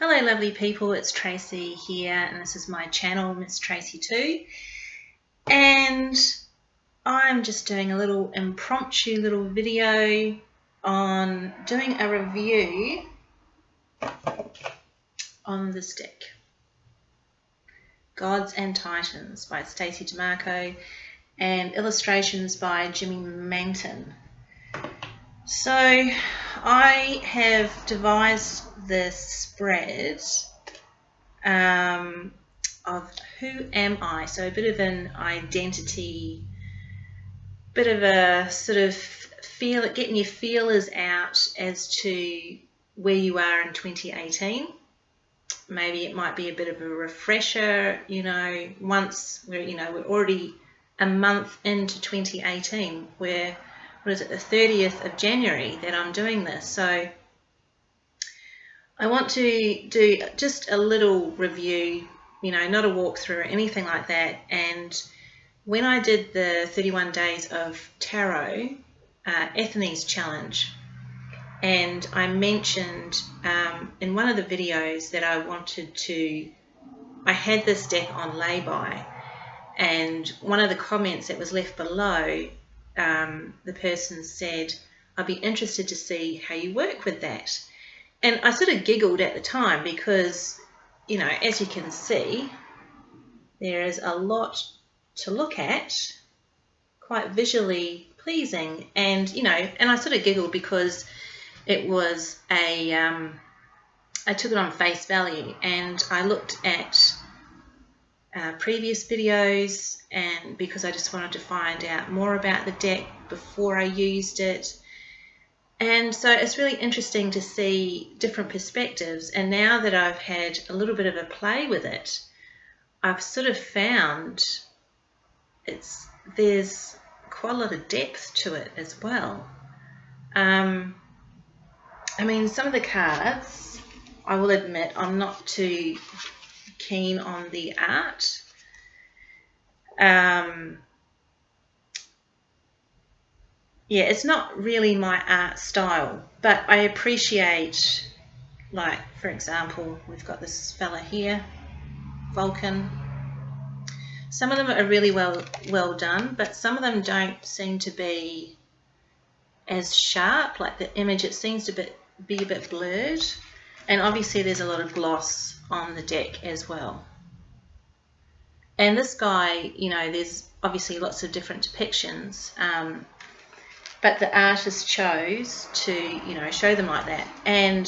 Hello lovely people, it's Tracy here and this is my channel, Miss Tracy 2, and I'm just doing a little impromptu little video on doing a review on this deck, Gods and Titans by Stacey DeMarco and illustrations by Manton. So I have devised this spread of who am I, so a bit of an identity, bit of a sort of getting your feelers out as to where you are in 2018. Maybe it might be a bit of a refresher, once we're already a month into 2018, where what is it, the 30th of January that I'm doing this. So I want to do just a little review, not a walkthrough or anything like that. And when I did the 31 days of tarot Ethany's challenge, and I mentioned in one of the videos that I had this deck on lay-by, and one of the comments that was left below, the person said, I'd be interested to see how you work with that. And I sort of giggled at the time because, as you can see, there is a lot to look at, quite visually pleasing. And, and I sort of giggled because it was I took it on face value, and I looked at previous videos, and because I just wanted to find out more about the deck before I used it. And so it's really interesting to see different perspectives, and now that I've had a little bit of a play with it, I've sort of found there's quite a lot of depth to it as well. I mean, some of the cards, I will admit, I'm not too keen on the art. Yeah, it's not really my art style, but I appreciate, like, for example, we've got this fella here, Vulcan. Some of them are really well done, but some of them don't seem to be as sharp. Like the image, it seems to be a bit blurred. And obviously there's a lot of gloss on the deck as well. And this guy, there's obviously lots of different depictions, but the artist chose to, show them like that. And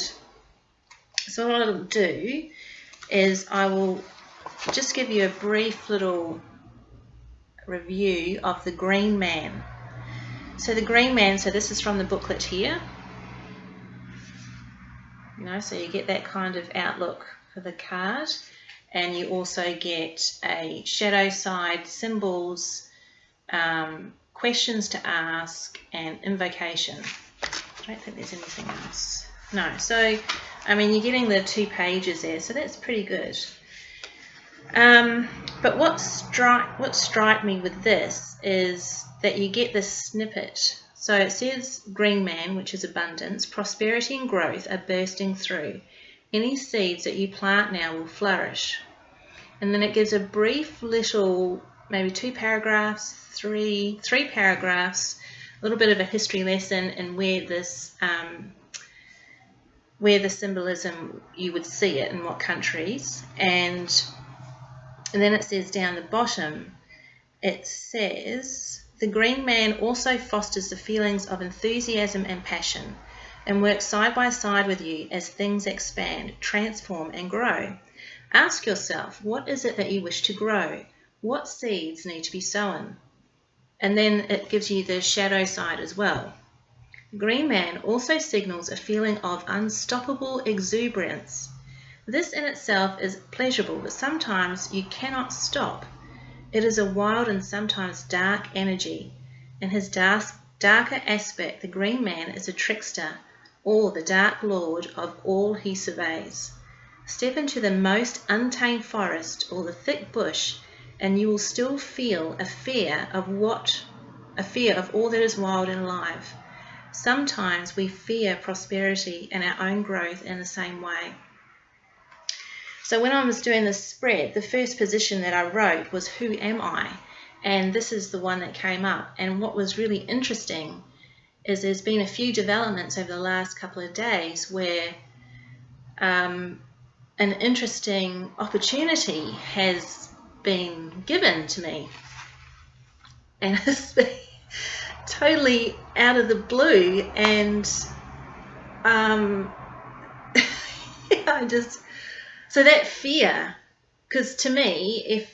so what I'll do is I will just give you a brief little review of the Green Man. So the Green Man, so this is from the booklet here. So you get that kind of outlook for the card, and you also get a shadow side, symbols, questions to ask, and invocation. I don't think there's anything else. No, so I mean, you're getting the 2 pages there, so that's pretty good. But what struck me with this is that you get this snippet. So it says Green Man, which is abundance, prosperity and growth are bursting through. Any seeds that you plant now will flourish. And then it gives a brief little, maybe 2 paragraphs, three paragraphs, a little bit of a history lesson in where this, where the symbolism, you would see it in what countries. And then it says down the bottom, it says, the Green Man also fosters the feelings of enthusiasm and passion and works side by side with you as things expand, transform and grow. Ask yourself, what is it that you wish to grow? What seeds need to be sown? And then it gives you the shadow side as well. Green Man also signals a feeling of unstoppable exuberance. This in itself is pleasurable, but sometimes you cannot stop. It is a wild and sometimes dark energy. In his darker aspect, the Green Man is a trickster, or the dark lord of all he surveys. Step into the most untamed forest or the thick bush, and you will still feel a fear of all that is wild and alive. Sometimes we fear prosperity and our own growth in the same way. So when I was doing this spread, the first position that I wrote was who am I? And this is the one that came up. And what was really interesting is there's been a few developments over the last couple of days where an interesting opportunity has been given to me. And it's been totally out of the blue, and so that fear, because to me,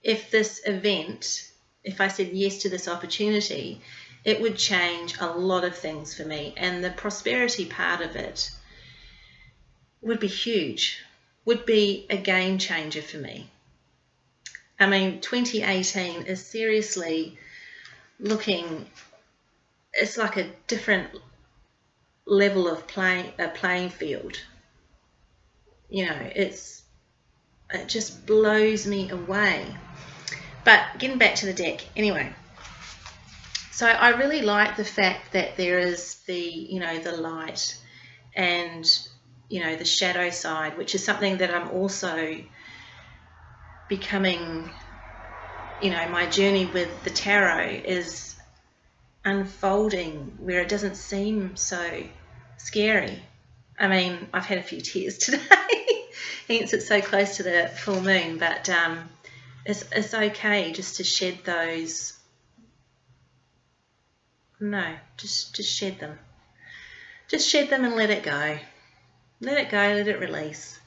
if this event, if I said yes to this opportunity, it would change a lot of things for me, and the prosperity part of it would be huge, would be a game changer for me. I mean, 2018 is seriously looking, it's like a different level of playing field. You know, it just blows me away. But getting back to the deck, anyway. So I really like the fact that there is the light and, the shadow side, which is something that I'm also becoming, my journey with the tarot is unfolding where it doesn't seem so scary. I mean, I've had a few tears today, hence it's so close to the full moon, but it's okay just to shed those. No, just shed them. Just shed them and let it go. Let it go, let it release.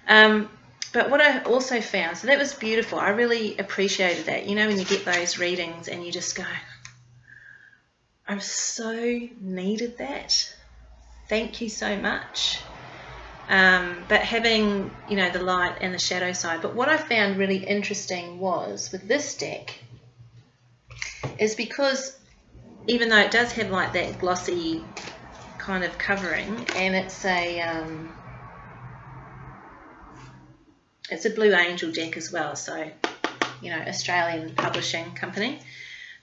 But what I also found, so that was beautiful. I really appreciated that. When you get those readings and you just go, I so needed that. Thank you so much. But having, the light and the shadow side. But what I found really interesting was with this deck is because even though it does have like that glossy kind of covering, and it's a Blue Angel deck as well, so Australian publishing company.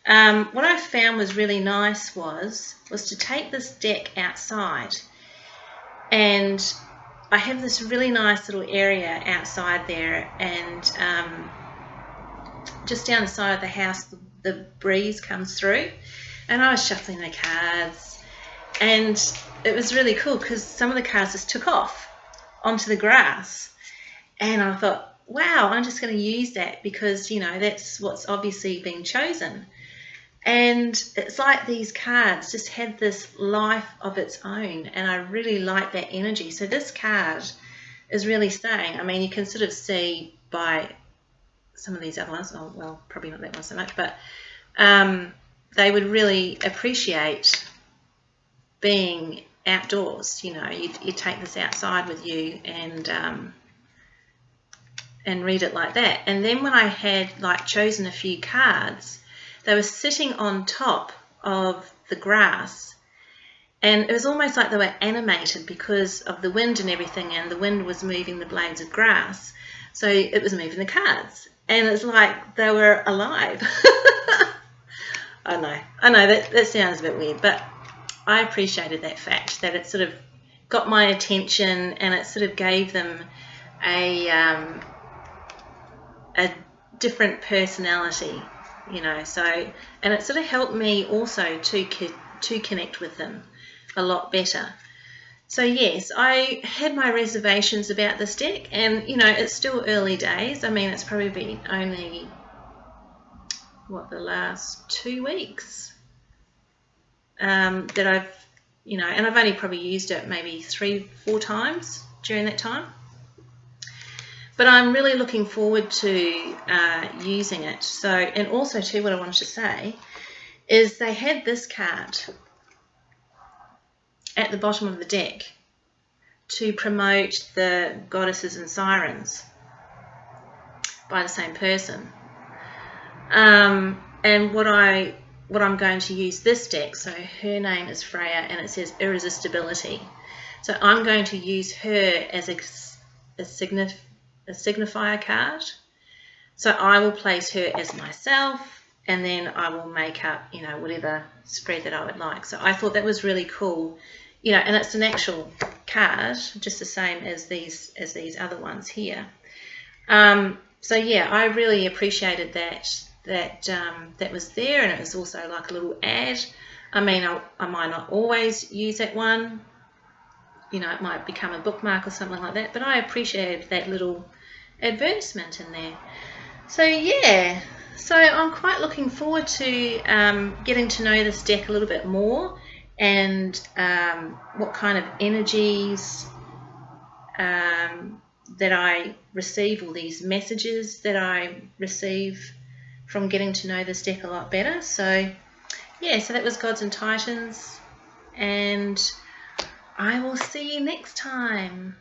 What I found was really nice was to take this deck outside, and I have this really nice little area outside there, and just down the side of the house the breeze comes through, and I was shuffling the cards, and it was really cool because some of the cards just took off onto the grass, and I thought, wow, I'm just going to use that because that's what's obviously been chosen. And it's like these cards just had this life of its own, and I really like that energy. So this card is really saying, I mean, you can sort of see by some of these other ones, well, probably not that one so much, but they would really appreciate being outdoors. You take this outside with you and read it like that. And then when I had like chosen a few cards, they were sitting on top of the grass, and it was almost like they were animated because of the wind and everything, and the wind was moving the blades of grass, so it was moving the cards, and it's like they were alive. I know that sounds a bit weird, but I appreciated that fact, that it sort of got my attention, and it sort of gave them a different personality. So, and it sort of helped me also to connect with them a lot better. So yes, I had my reservations about this deck, and it's still early days. I mean, it's probably been only the last 2 weeks that I've and I've only probably used it maybe 3-4 times during that time. But I'm really looking forward to using it. So, and also too, what I wanted to say is they had this card at the bottom of the deck to promote the Goddesses and Sirens by the same person. And what I'm going to use this deck, so her name is Freya, and it says Irresistibility. So I'm going to use her as a signifier card. So I will place her as myself, and then I will make up, whatever spread that I would like. So I thought that was really cool, and it's an actual card, just the same as these other ones here. So yeah, I really appreciated that was there, and it was also like a little ad. I mean, I might not always use that one, you know, it might become a bookmark or something like that, but I appreciated that little advertisement in there. So yeah, so I'm quite looking forward to getting to know this deck a little bit more, and what kind of energies that I receive, all these messages that I receive from getting to know this deck a lot better. So yeah, so that was Gods and Titans, and I will see you next time.